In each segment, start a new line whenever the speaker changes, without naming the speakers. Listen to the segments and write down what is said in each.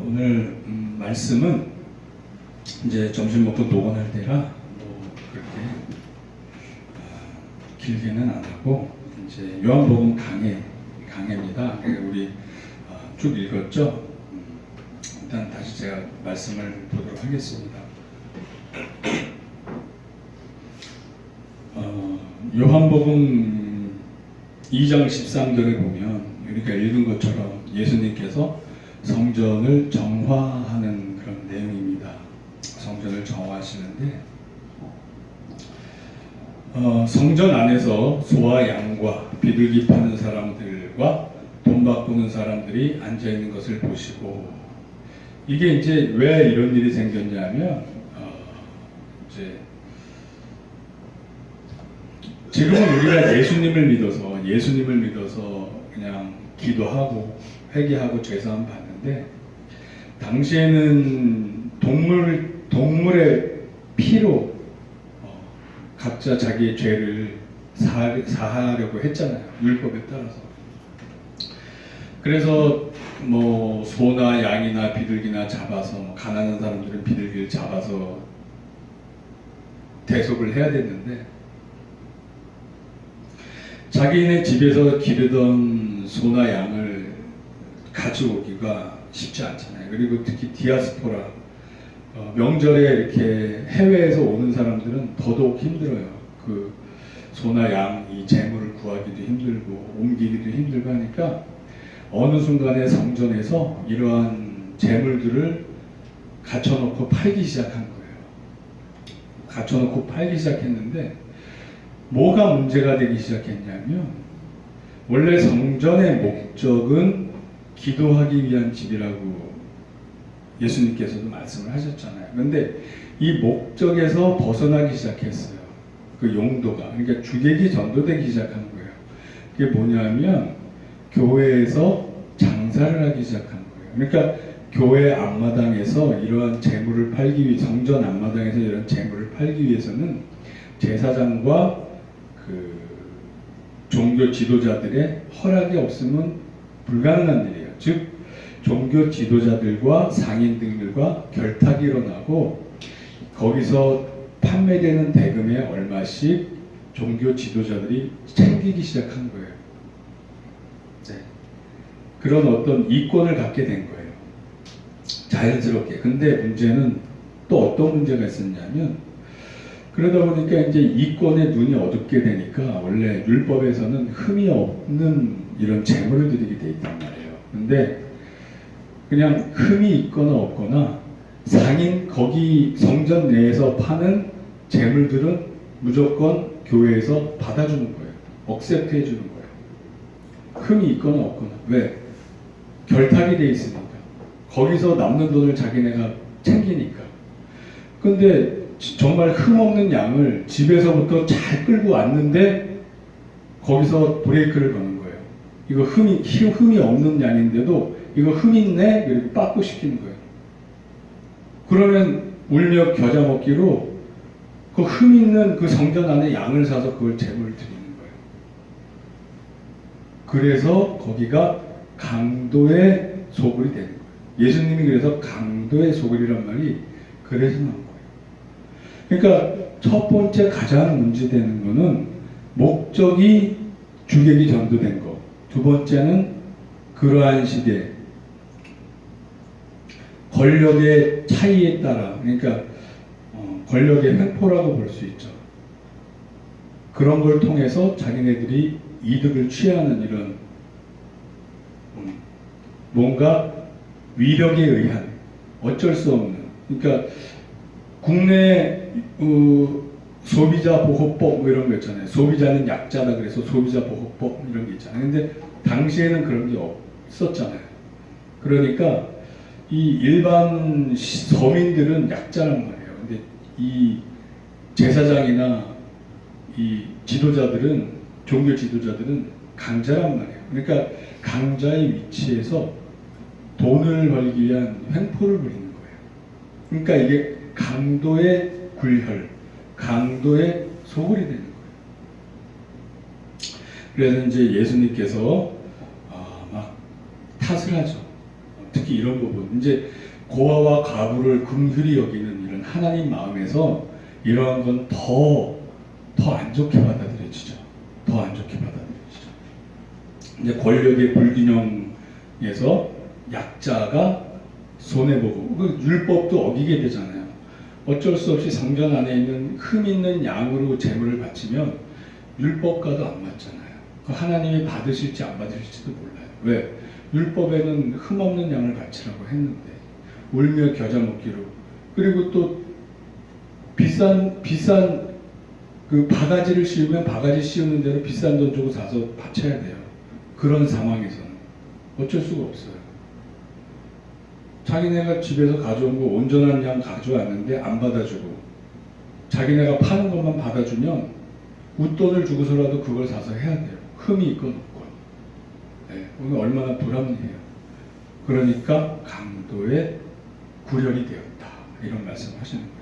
오늘 말씀은 이제 점심 먹고 녹음할 때라 뭐 그렇게 길게는 안 하고 이제 요한복음 강해입니다. 우리 쭉 읽었죠. 일단 다시 제가 말씀을 보도록 하겠습니다. 요한복음 2장 13절을 보면 우리가 읽은 것처럼 예수님께서 성전을 정화하는 그런 내용입니다. 성전을 정화하시는데 성전 안에서 소와 양과 비둘기 파는 사람들과 돈 바꾸는 사람들이 앉아 있는 것을 보시고, 이게 이제 왜 이런 일이 생겼냐면 이제 지금은 우리가 예수님을 믿어서 그냥 기도하고 회개하고 죄사함 받는데, 당시에는 동물의 피로 각자 자기의 죄를 사하려고 했잖아요. 율법에 따라서. 그래서 뭐 소나 양이나 비둘기나 잡아서, 가난한 사람들은 비둘기를 잡아서 대속을 해야 됐는데, 자기네 집에서 기르던 소나 양을 가져오기가 쉽지 않잖아요. 그리고 특히 디아스포라, 명절에 이렇게 해외에서 오는 사람들은 더더욱 힘들어요. 그 소나 양 이 재물을 구하기도 힘들고 옮기기도 힘들고 하니까 어느 순간에 성전에서 이러한 재물들을 갖춰놓고 팔기 시작한 거예요. 갖춰놓고 팔기 시작했는데, 뭐가 문제가 되기 시작했냐면, 원래 성전의 목적은 기도하기 위한 집이라고 예수님께서도 말씀을 하셨잖아요. 그런데 이 목적에서 벗어나기 시작했어요. 그 용도가. 그러니까 주객이 전도되기 시작한 거예요. 그게 뭐냐면 교회에서 장사를 하기 시작한 거예요. 그러니까 교회 앞마당에서 이러한 재물을 팔기 위해, 성전 앞마당에서 이런 재물을 팔기 위해서는 제사장과 그 종교 지도자들의 허락이 없으면 불가능한 일이에요. 즉 종교 지도자들과 상인들과 결탁이 일어나고, 거기서 판매되는 대금의 얼마씩 종교 지도자들이 챙기기 시작한 거예요. 네. 그런 어떤 이권을 갖게 된 거예요. 자연스럽게. 근데 문제는 또 어떤 문제가 있었냐면, 그러다 보니까 이제 이권의 눈이 어둡게 되니까 원래 율법에서는 흠이 없는 이런 재물을 드리게 돼 있단 말이에요. 근데 그냥 흠이 있거나 없거나 상인, 거기 성전 내에서 파는 재물들은 무조건 교회에서 받아주는 거예요. 억셉트 해주는 거예요. 흠이 있거나 없거나. 왜? 결탁이 돼 있으니까. 거기서 남는 돈을 자기네가 챙기니까. 근데 정말 흠없는 양을 집에서부터 잘 끌고 왔는데 거기서 브레이크를 거는 거예요. 이거 흠이 없는 양인데도 이거 흠 있네? 이렇게 빠꾸 시키는 거예요. 그러면 울며 겨자 먹기로 그 흠 있는 그 성전 안에 양을 사서 그걸 제물을 드리는 거예요. 그래서 거기가 강도의 소굴이 되는 거예요. 예수님이 그래서 강도의 소굴이란 말이 그래서 나온 거예요. 그러니까 첫 번째 가장 문제되는 거는 목적이 주객이 전도된 거. 두 번째는 그러한 시대 권력의 차이에 따라, 그러니까 권력의 횡포라고 볼 수 있죠. 그런 걸 통해서 자기네들이 이득을 취하는 이런 뭔가 위력에 의한, 어쩔 수 없는, 그러니까 국내 소비자 보호법 뭐 이런 거 있잖아요. 소비자는 약자다 그래서 소비자 보호법 이런 게 있잖아요. 근데 당시에는 그런 게 없었잖아요. 그러니까 이 일반 서민들은 약자란 말이에요. 근데 이 제사장이나 이 지도자들은, 종교 지도자들은 강자란 말이에요. 그러니까 강자의 위치에서 돈을 벌기 위한 횡포를 부리는 거예요. 그러니까 이게 강도의 굴혈, 강도의 소굴이 되는 거예요. 그래서 이제 예수님께서 막 탓을 하죠. 특히 이런 부분, 이제 고아와 과부를 긍휼히 여기는 이런 하나님 마음에서 이러한 건 더 안 좋게 받아들여지죠. 더 안 좋게 받아들여지죠. 이제 권력의 불균형에서 약자가 손해보고, 그 율법도 어기게 되잖아요. 어쩔 수 없이 성전 안에 있는 흠 있는 양으로 제물을 바치면 율법과도 안 맞잖아요. 그 하나님이 받으실지 안 받으실지도 몰라요. 왜? 율법에는 흠 없는 양을 바치라고 했는데, 울며 겨자 먹기로. 그리고 또 비싼 그 바가지를 씌우면 바가지 씌우는 대로 비싼 돈 주고 사서 바쳐야 돼요. 그런 상황에서는 어쩔 수가 없어요. 자기네가 집에서 가져온 거 온전한 양 가져왔는데 안 받아주고, 자기네가 파는 것만 받아주면 웃돈을 주고서라도 그걸 사서 해야 돼요. 흠이 있건 없건. 네, 얼마나 불합리해요. 그러니까 강도의 구렬이 되었다, 이런 말씀을 하시는 거예요.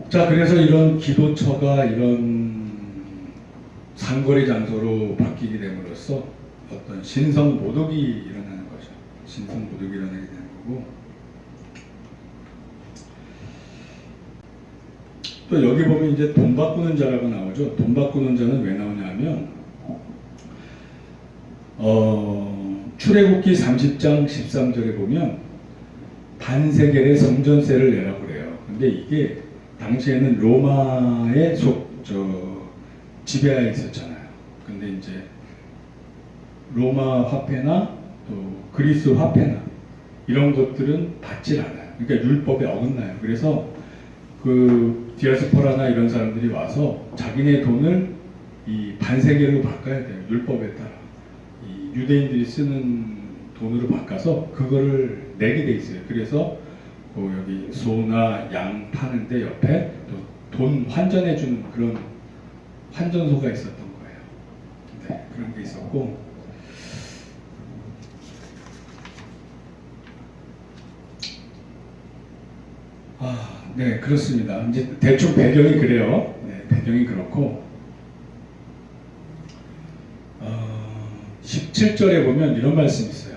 자, 그래서 이런 기도처가 이런 상거리 장소로 바뀌게 됨으로써 어떤 신성 모독이 일어나는 거죠. 신성 모독이 일어나게 되는 거고, 또 여기 보면 이제 돈 바꾸는 자라고 나오죠. 돈 바꾸는 자는 왜 나오냐면 출애굽기 30장 13절에 보면 반세겔의 성전세를 내라고 그래요. 근데 이게 당시에는 로마의 지배하에 있었잖아요. 근데 이제 로마 화폐나 또 그리스 화폐나 이런 것들은 받질 않아요. 그러니까 율법에 어긋나요. 그래서 그 디아스포라나 이런 사람들이 와서 자기네 돈을 이 반세겔로 바꿔야 돼요. 율법에 따라. 이 유대인들이 쓰는 돈으로 바꿔서 그거를 내게 돼 있어요. 그래서 여기 소나 양 파는데 옆에 또 돈 환전해 주는 그런 환전소가 있었던 거예요. 네, 그런 게 있었고, 네, 그렇습니다. 이제 대충 배경이 그래요. 네, 배경이 그렇고, 17절에 보면 이런 말씀이 있어요.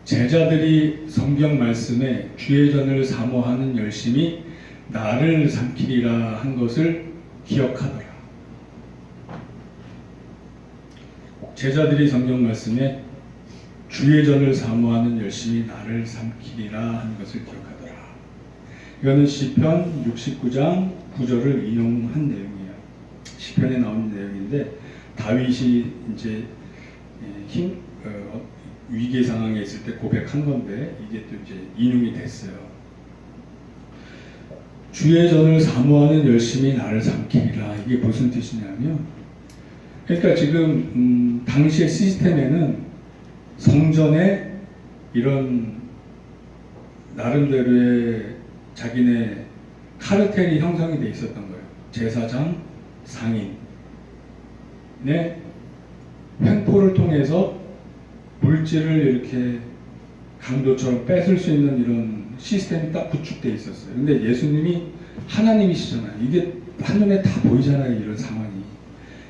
제자들이 성경 말씀에 주의 전을 사모하는 열심이 나를 삼키리라 한 것을 기억하더라. 제자들이 성경 말씀에 주의 전을 사모하는 열심이 나를 삼키리라 한 것을 기억하더라. 이거는 시편 69장 9절을 인용한 내용이에요. 시편에 나오는 내용인데, 다윗이 이제 위기 상황에 있을 때 고백한 건데, 이게 또 이제 인용이 됐어요. 주의 전을 사모하는 열심이 나를 삼키리라. 이게 무슨 뜻이냐면, 그러니까 지금 당시의 시스템에는 성전에 이런 나름대로의 자기네 카르텔이 형성이 돼 있었던 거예요. 제사장, 상인의 횡포를 통해서 물질을 이렇게 강도처럼 뺏을 수 있는 이런 시스템이 딱 구축되어 있었어요. 근데 예수님이 하나님이시잖아요. 이게 한눈에 다 보이잖아요, 이런 상황이.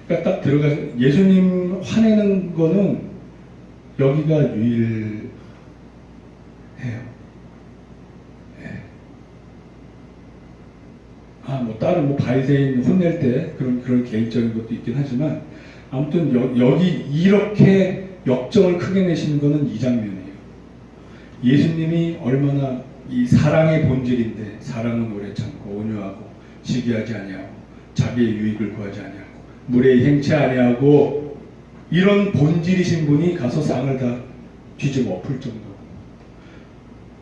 그러니까 딱 들어가서 예수님 화내는 거는 여기가 유일해요. 네. 뭐 다른 바리새인 혼낼 때 그런 개인적인 것도 있긴 하지만, 아무튼 여기 이렇게 역정을 크게 내시는 거는 이 장면이에요. 예수님이 얼마나 이 사랑의 본질인데, 사랑은 오래 참고 온유하고 시기하지 아니하고 자기의 유익을 구하지 아니하고 물에 행치 아니하고, 이런 본질이신 분이 가서 상을 다 뒤집어 엎을 정도로,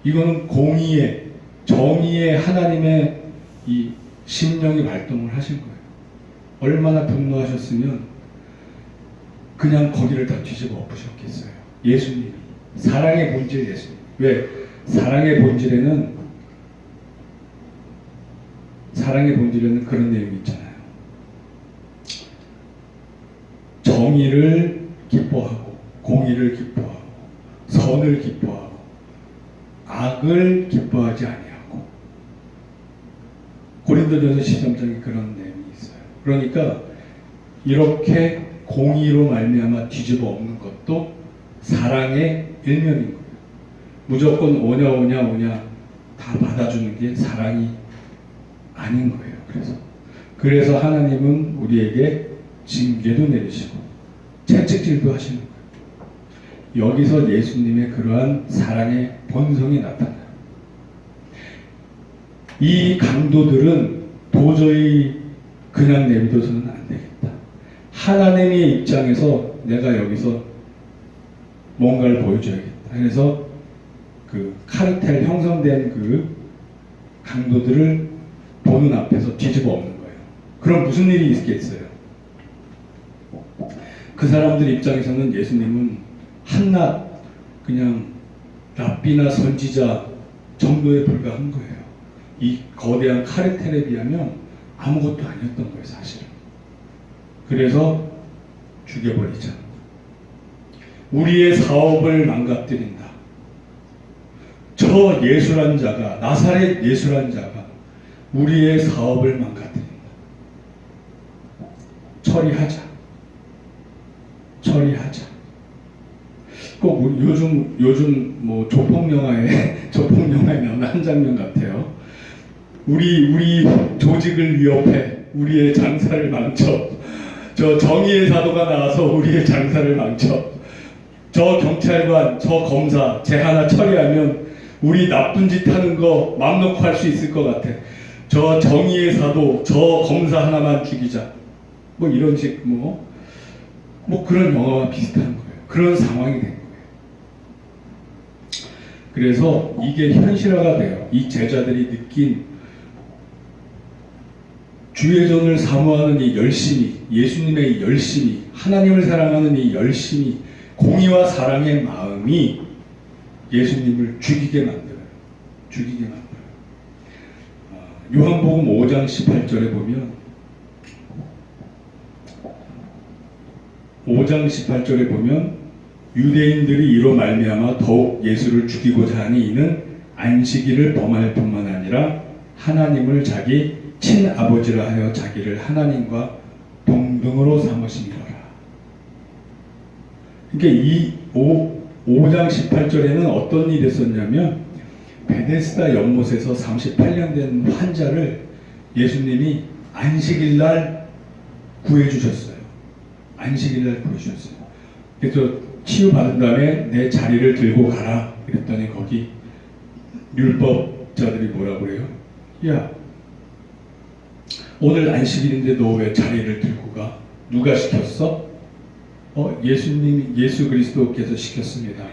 이거는 공의의, 정의의 하나님의 이 심령이 발동을 하신 거예요. 얼마나 분노하셨으면 그냥 거기를 다 뒤집어 엎으셨겠어요. 예수님이, 사랑의 본질 예수님. 왜? 사랑의 본질에는 그런 내용이 있잖아요. 정의를 기뻐하고, 공의를 기뻐하고, 선을 기뻐하고, 악을 기뻐하지 아니하고. 고린도전서 13장에 그런 내용이 있어요. 그러니까 이렇게 공의로 말미암아 뒤집어 엎는 것도 사랑의 일면인 거예요. 무조건 오냐 다 받아주는 게 사랑이 아닌 거예요. 그래서 하나님은 우리에게 징계도 내리시고 채찍질도 하시는 거예요. 여기서 예수님의 그러한 사랑의 본성이 나타나요. 이 강도들은 도저히 그냥 내비둬서는 안 되겠다. 하나님의 입장에서 내가 여기서 뭔가를 보여줘야겠다. 그래서 그 카르텔 형성된 그 강도들을 보는 앞에서 뒤집어 엎는 거예요. 그럼 무슨 일이 있겠어요? 그 사람들 입장에서는 예수님은 한낱 그냥 랍비나 선지자 정도에 불과한 거예요. 이 거대한 카르텔에 비하면 아무것도 아니었던 거예요, 사실은. 그래서 죽여버리자. 우리의 사업을 망가뜨린다. 저 예수란 자가, 나사렛 예수란 자가 우리의 사업을 망가뜨린다. 처리하자. 꼭 요즘 뭐 조폭 영화에 나오는 한 장면 같아요. 우리 조직을 위협해 우리의 장사를 망쳐. 저 정의의 사도가 나와서 우리의 장사를 망쳐. 저 경찰관, 저 검사 쟤 하나 처리하면 우리 나쁜 짓 하는 거 맘 놓고 할 수 있을 것 같아. 저 정의의 사도, 저 검사 하나만 죽이자. 뭐 이런 식 뭐 그런 영화와 비슷한 거예요. 그런 상황이 된 거예요. 그래서 이게 현실화가 돼요. 이 제자들이 느낀 주의 전을 사모하는 이 열심이, 예수님의 이 열심이, 하나님을 사랑하는 이 열심이, 공의와 사랑의 마음이 예수님을 죽이게 만들어요. 요한복음 5장 18절에 보면 5장 18절에 보면 유대인들이 이로 말미암아 더욱 예수를 죽이고자 하니 이는 안식일을 범할 뿐만 아니라 하나님을 자기 친아버지라 하여 자기를 하나님과 동등으로 삼으심이로라. 그러니까 이 5장 18절에는 어떤 일이 있었냐면 베데스다 연못에서 38년 된 환자를 예수님이 안식일날 구해주셨어요. 그래서 치유받은 다음에 내 자리를 들고 가라. 그랬더니 거기 율법자들이 뭐라고 그래요? 야, 오늘 안식일인데 너 왜 자리를 들고 가? 누가 시켰어? 예수 그리스도께서 시켰습니다.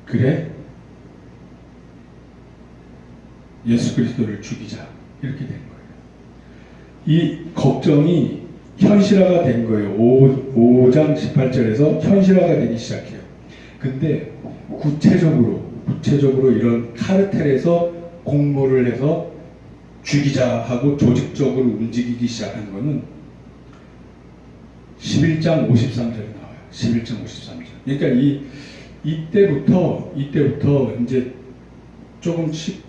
그래? 예수 그리스도를 죽이자. 이렇게 된 거예요. 이 걱정이 현실화가 된 거예요. 5장 18절에서 현실화가 되기 시작해요. 근데 구체적으로 이런 카르텔에서 공모를 해서 죽이자 하고 조직적으로 움직이기 시작한 거는 11장 53절에 나와요. 11장 53절. 그러니까 이때부터 이제 조금씩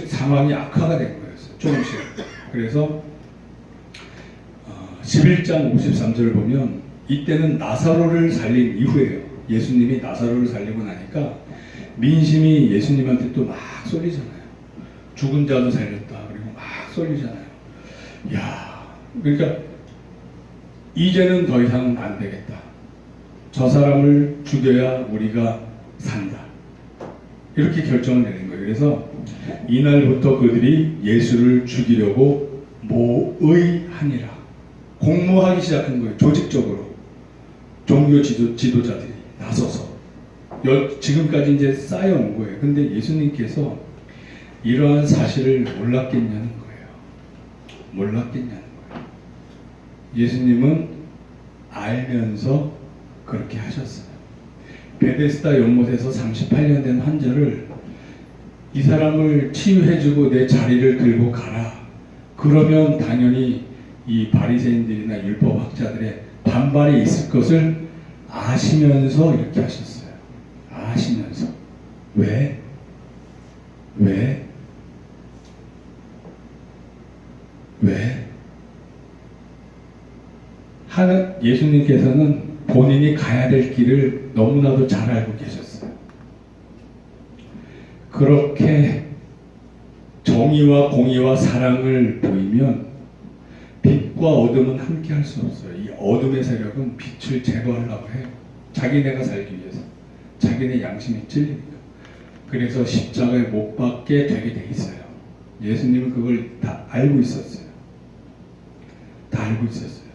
상황이 악화가 된 거였어요. 조금씩. 그래서 11장 53절을 보면 이때는 나사로를 살린 이후에요. 예수님이 나사로를 살리고 나니까 민심이 예수님한테 또 막 쏠리잖아요. 죽은 자도 살렸다. 그리고 막 쏠리잖아요. 그러니까 이제는 더 이상 안 되겠다. 저 사람을 죽여야 우리가 산다. 이렇게 결정을 내린 거예요. 그래서 이날부터 그들이 예수를 죽이려고 모의하니라. 공모하기 시작한 거예요. 조직적으로. 종교 지도자들이 나서서. 지금까지 이제 쌓여온 거예요. 근데 예수님께서 이러한 사실을 몰랐겠냐는 거예요. 예수님은 알면서 그렇게 하셨어요. 베데스다 연못에서 38년 된 환자를 이 사람을 치유해주고 내 자리를 들고 가라. 그러면 당연히 이 바리새인들이나 율법학자들의 반발이 있을 것을 아시면서 이렇게 하셨어요. 아시면서. 왜? 예수님께서는 본인이 가야 될 길을 너무나도 잘 알고 계셨어요. 그렇게 정의와 공의와 사랑을 보이면 빛과 어둠은 함께 할 수 없어요. 이 어둠의 세력은 빛을 제거하려고 해요. 자기네가 살기 위해서. 자기네 양심이 찔리니까. 그래서 십자가에 못 박게 되게 돼 있어요. 예수님은 그걸 다 알고 있었어요. 다 알고 있었어요.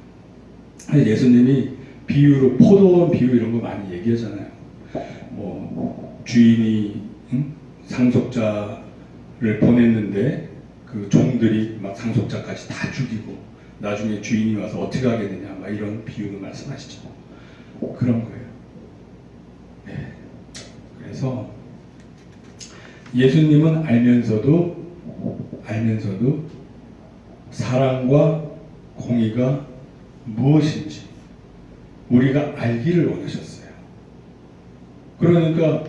예수님이 비유로 포도원 비유 이런 거 많이 얘기하잖아요. 뭐 주인이 상속자를 보냈는데 그 종들이 막 상속자까지 다 죽이고 나중에 주인이 와서 어떻게 하겠느냐 막 이런 비유를 말씀하시죠. 그런 거예요. 네. 그래서 예수님은 알면서도 사랑과 공의가 무엇인지 우리가 알기를 원하셨어요. 그러니까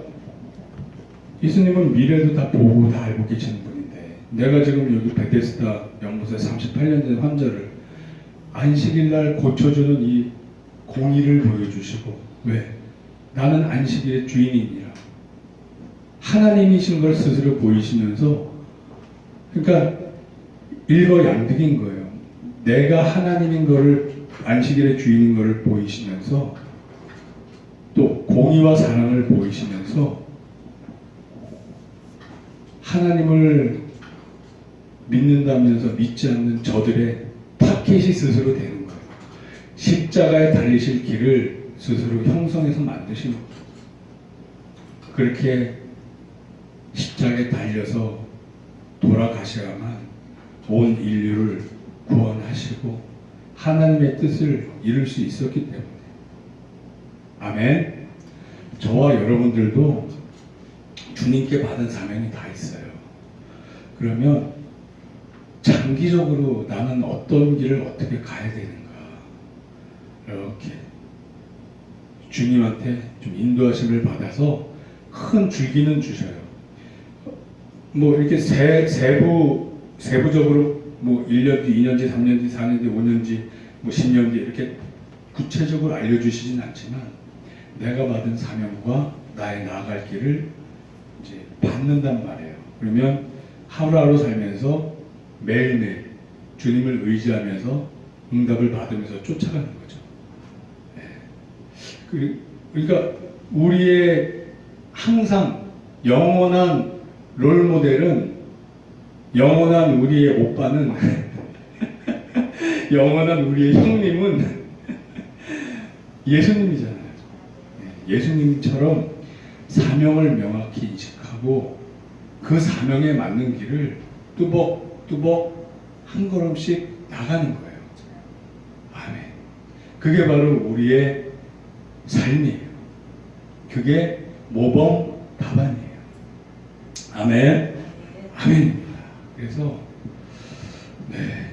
예수님은 미래도 다 보고 다 알고 계시는 분인데 내가 지금 여기 베데스다 연못에 38년 된 환자를 안식일날 고쳐주는 이 공의를 보여주시고 왜? 나는 안식일의 주인이니라. 하나님이신 걸 스스로 보이시면서 그러니까 일거양득인 거예요. 내가 하나님인 거를 안식일의 주인인 거를 보이시면서 또 공의와 사랑을 보이시면서 하나님을 믿는다면서 믿지 않는 저들의 타켓이 스스로 되는 거예요. 십자가에 달리실 길을 스스로 형성해서 만드신 거예요. 그렇게 십자가에 달려서 돌아가셔야만 온 인류를 구원하시고 하나님의 뜻을 이룰 수 있었기 때문에 아멘. 저와 여러분들도 주님께 받은 사명이 다 있어요. 그러면 장기적으로 나는 어떤 길을 어떻게 가야 되는가 이렇게 주님한테 좀 인도하심을 받아서 큰 줄기는 주셔요. 뭐 이렇게 세부적으로 뭐 1년 뒤, 2년 뒤, 3년 뒤, 4년 뒤, 5년 뒤, 뭐 10년 뒤 이렇게 구체적으로 알려주시진 않지만 내가 받은 사명과 나의 나아갈 길을 이제 받는단 말이에요. 그러면 하루하루 살면서 매일매일 주님을 의지하면서 응답을 받으면서 쫓아가는 거죠. 네. 그러니까 우리의 항상 영원한 롤모델은 영원한 우리의 오빠는 영원한 우리의 형님은 예수님이잖아요. 예수님처럼 사명을 명확히 인식하고 그 사명에 맞는 길을 뚜벅뚜벅 한 걸음씩 나가는 거예요. 아멘. 그게 바로 우리의 삶이에요. 그게 모범 답안이에요. 아멘. 아멘입니다. 그래서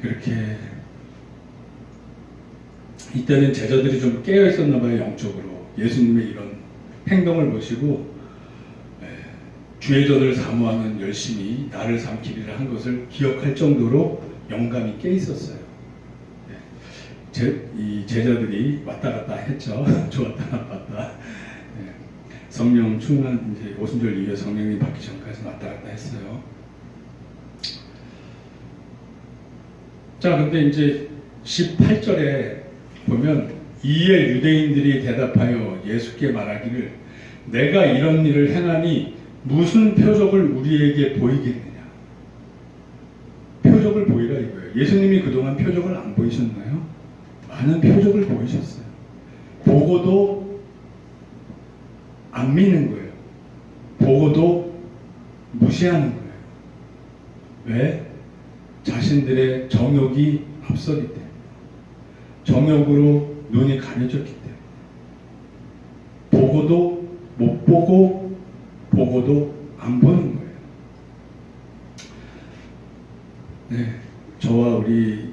그렇게 이때는 제자들이 좀 깨어 있었나 봐요. 영적으로 예수님의 이런 행동을 보시고 주의 전을 사모하는 열심히 나를 삼키리라 한 것을 기억할 정도로 영감이 깨 있었어요. 이 제자들이 왔다 갔다 했죠. 좋았다 나빴다. 성령 충만 이제 오순절 이후에 성령이 받기 전까지 왔다 갔다 했어요. 자, 근데 이제 18절에 보면 이에 유대인들이 대답하여 예수께 말하기를 내가 이런 일을 행하니 무슨 표적을 우리에게 보이겠느냐. 표적을 보이라 이거예요. 예수님이 그동안 표적을 안 보이셨나요? 많은 표적을 보이셨어요. 보고도 안 믿는 거예요. 보고도 무시하는 거예요. 왜? 자신들의 정욕이 앞서기 때문에. 정욕으로 눈이 가려졌기 때문에. 보고도 못 보고 보고도 안 보는 거예요. 네, 저와 우리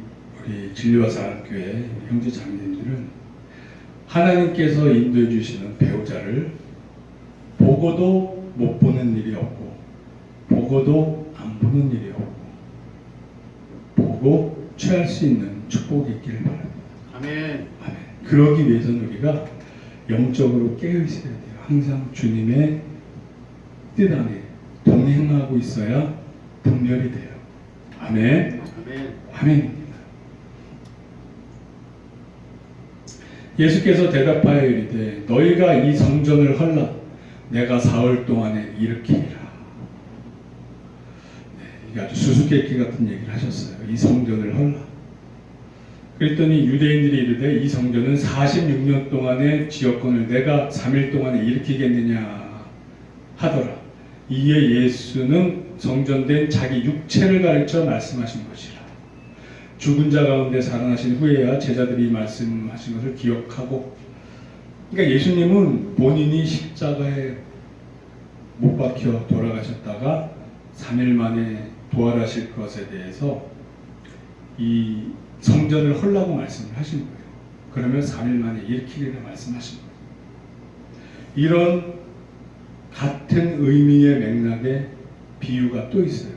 진리와 사랑교회 형제 자매님들은 하나님께서 인도해 주시는 배우자를 보고도 못 보는 일이 없고 보고도 안 보는 일이 없고 보고 취할 수 있는 축복이 있기를 바랍니다.
아멘.
아멘. 그러기 위해서는 우리가 영적으로 깨어 있어야 돼요. 항상 주님의 뜻 안에 동행하고 있어야 분별이 돼요. 아멘. 아멘입니다. 예수께서 대답하여 이르되 너희가 이 성전을 헐라 내가 사흘 동안에 일으키리라. 이게 아주 수수께끼 같은 얘기를 하셨어요. 이 성전을 헐라. 그랬더니 유대인들이 이르되 이 성전은 46년 동안의 지역권을 내가 3일 동안에 일으키겠느냐 하더라. 이에 예수는 성전된 자기 육체를 가르쳐 말씀하신 것이라. 죽은 자 가운데 살아나신 후에야 제자들이 말씀하신 것을 기억하고, 그러니까 예수님은 본인이 십자가에 못 박혀 돌아가셨다가 3일 만에 부활하실 것에 대해서 이 성전을 헐라고 말씀을 하신 거예요. 그러면 3일 만에 일으키리라 말씀하신 거예요. 이런 같은 의미의 맥락의 비유가 또 있어요.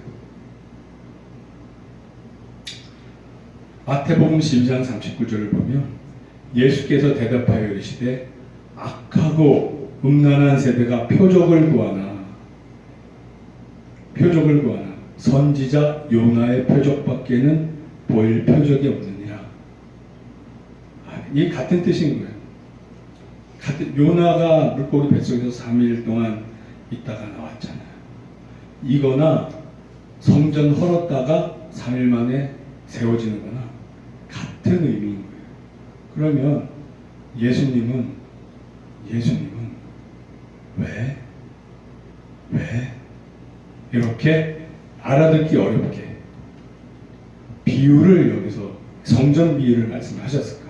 마태복음 12장 39절을 보면 예수께서 대답하여 이르시되 악하고 음란한 세대가 표적을 구하나 선지자 요나의 표적밖에는 보일 표적이 없느니라. 이 같은 뜻인 거예요. 요나가 물고기 뱃속에서 3일 동안 있다가 나왔잖아요. 이거나 성전 헐었다가 3일 만에 세워지는 거나 같은 의미인 거예요. 그러면 예수님은 왜 이렇게 알아듣기 어렵게 비유를 여기서 성전 비유를 말씀하셨을까?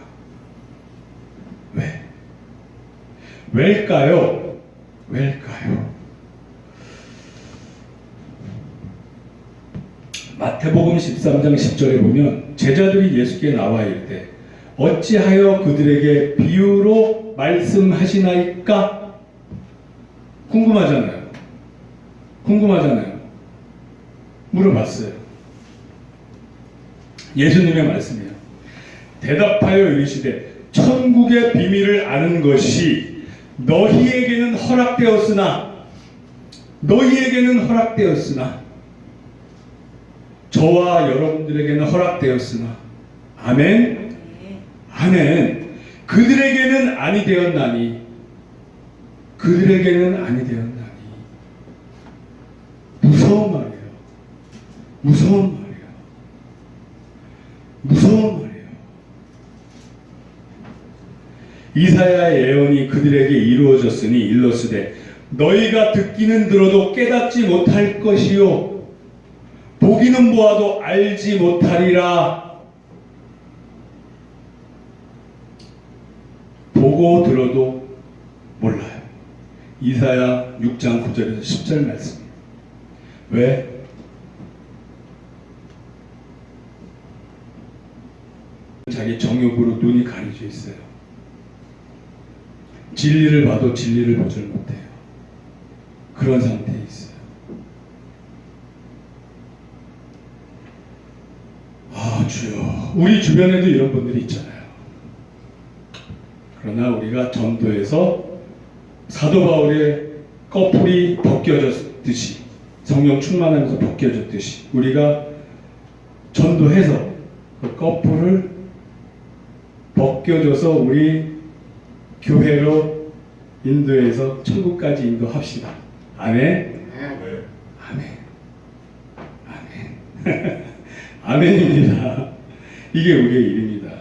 왜일까요? 마태복음 13장 10절에 보면 제자들이 예수께 나와 이르되 어찌하여 그들에게 비유로 말씀하시나이까? 궁금하잖아요. 물어봤어요. 예수님의 말씀이에요. 대답하여 이르시되 천국의 비밀을 아는 것이 너희에게는 허락되었으나 저와 여러분들에게는 허락되었으나 아멘. 그들에게는 아니 되었나니 무서운 말이에요. 이사야의 예언이 그들에게 이루어졌으니 일렀으되 너희가 듣기는 들어도 깨닫지 못할 것이요 보기는 보아도 알지 못하리라. 보고 들어도 몰라요. 이사야 6장 9절에서 10절 말씀. 왜? 자기 정욕으로 눈이 가려져 있어요. 진리를 봐도 진리를 보질 못해요. 그런 상태에 있어요. 주여, 우리 주변에도 이런 분들이 있잖아요. 그러나 우리가 전도에서 사도 바울의 꺼풀이 벗겨졌듯이, 성령 충만하면서 벗겨졌듯이 우리가 전도해서 그 꺼풀을 벗겨줘서 우리 교회로 인도해서 천국까지 인도합시다. 아멘. 아멘입니다. 이게 우리의 일입니다.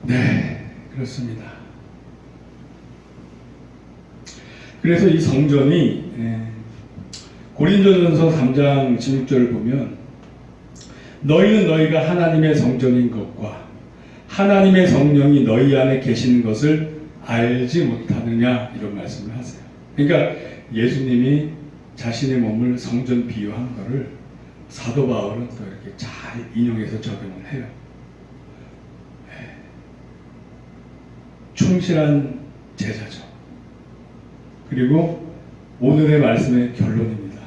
네, 그렇습니다. 그래서 이 성전이 고린도전서 3장 16절을 보면 너희는 너희가 하나님의 성전인 것과 하나님의 성령이 너희 안에 계시는 것을 알지 못하느냐 이런 말씀을 하세요. 그러니까 예수님이 자신의 몸을 성전 비유한 거를 사도 바울은 또 이렇게 잘 인용해서 적용을 해요. 충실한 제자죠. 그리고 오늘의 말씀의 결론입니다.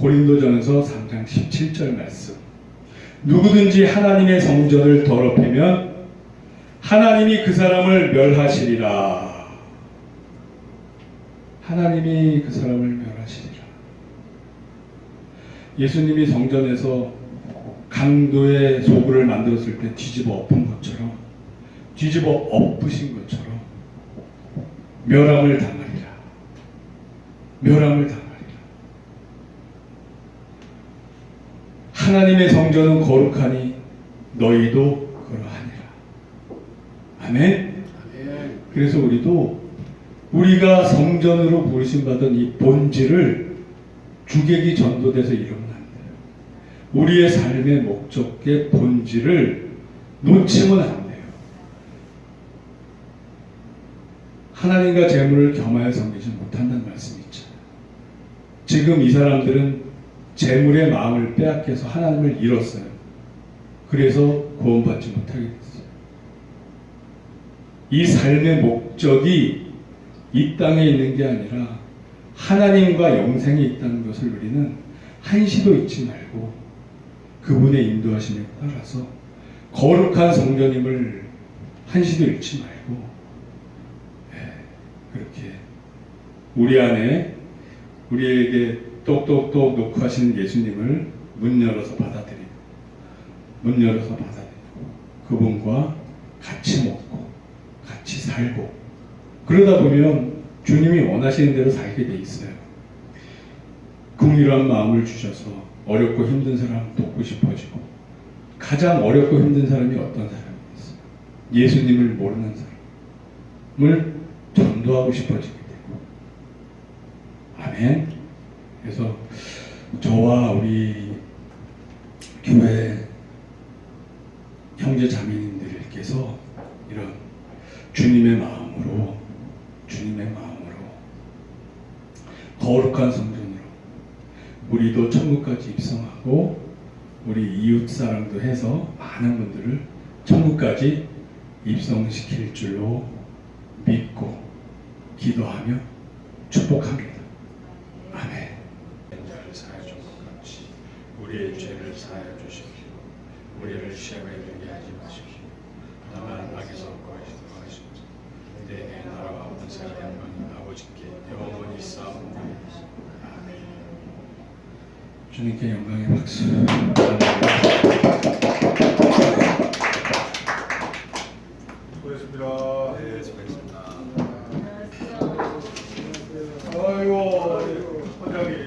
고린도전서 3장 17절 말씀. 누구든지 하나님의 성전을 더럽히면 하나님이 그 사람을 멸하시리라. 하나님이 그 사람을 멸하시리라. 예수님이 성전에서 강도의 소굴을 만들었을 때 뒤집어 엎은 것처럼, 뒤집어 엎으신 것처럼 멸함을 당하리라. 멸함을 당하리라. 하나님의 성전은 거룩하니 너희도 그러하니라. 아멘. 그래서 우리가 성전으로 부르심받은 이 본질을 주객이 전도돼서 이루면 안 돼요. 우리의 삶의 목적의 본질을 놓치면 안 돼요. 하나님과 재물을 겸하여 섬기지 못한다는 말씀이 있잖아요. 지금 이 사람들은 재물의 마음을 빼앗겨서 하나님을 잃었어요. 그래서 구원받지 못하게 됐어요. 이 삶의 목적이 이 땅에 있는 게 아니라 하나님과 영생에 있다는 것을 우리는 한시도 잊지 말고 그분의 인도하심에 따라서 거룩한 성전임을 한시도 잃지 말고 그렇게 우리 안에 우리에게 똑똑똑 놓고 하시는 예수님을 문 열어서 받아들이고 그분과 같이 먹고 같이 살고 그러다 보면 주님이 원하시는 대로 살게 돼 있어요. 긍휼한 마음을 주셔서 어렵고 힘든 사람 돕고 싶어지고 가장 어렵고 힘든 사람이 어떤 사람이겠어요? 예수님을 모르는 사람을 전도하고 싶어지게 되고 아멘. 그래서 저와 우리 교회 형제 자매님들께서 이런 주님의 마음으로 거룩한 성전으로 우리도 천국까지 입성하고 우리 이웃 사랑도 해서 많은 분들을 천국까지 입성시킬 줄로 믿고 기도하며 축복합니다. 아멘. 죄를 사하여 준 것 같이 우리의 죄를 사하여 주십시오. 우리를 시험에 들게 하지 마십시오. 다만 악에서 구하시도록 하십시오. 내 나라와 권세와 영광이 아버지께 영원히 있사옵나니. 아멘. 주님께 영광의 박수.
수고했습니다.
네, 수고했습니다.
아이고, 원장님.